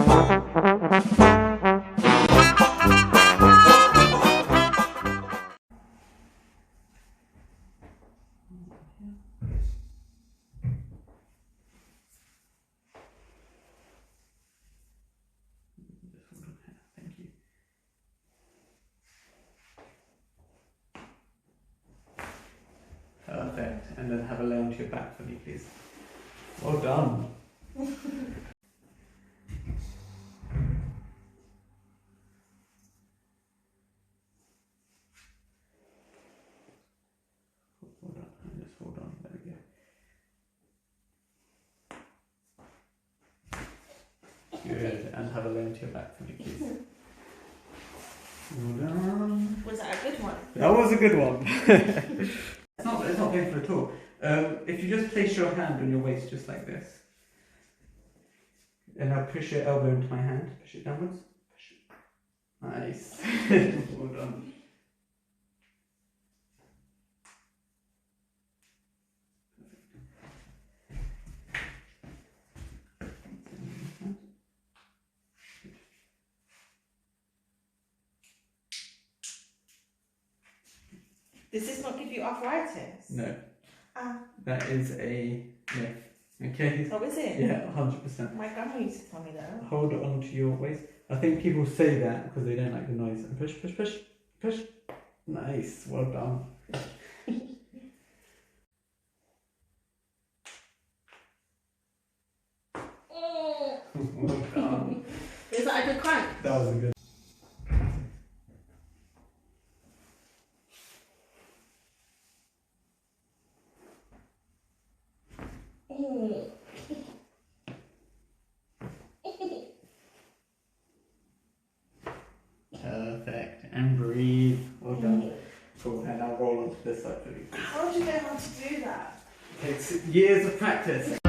Thank you. Perfect. And then have a lay onto your back for me, please. Well done. Hold on. Just hold on. There we go. Good. And have a lay onto your back for me, please. Well done. Was that a good one? That was a good one. It's not painful at all. If you just place your hand on your waist just like this, and now push your elbow into my hand, push it downwards. Push it. Nice. Well done. Does this not give you arthritis? No. Ah. That is a myth. Okay? Oh, is it? Yeah, 100%. My grandma used to tell me that. Hold it onto your waist. I think people say that because they don't like the noise. And push, push, push, push. Nice. Well done. Well done. Is that a good crank? That was a good. Perfect. And breathe. Well done. Cool. And now roll onto this side for me. How do you know how to do that? It takes years of practice.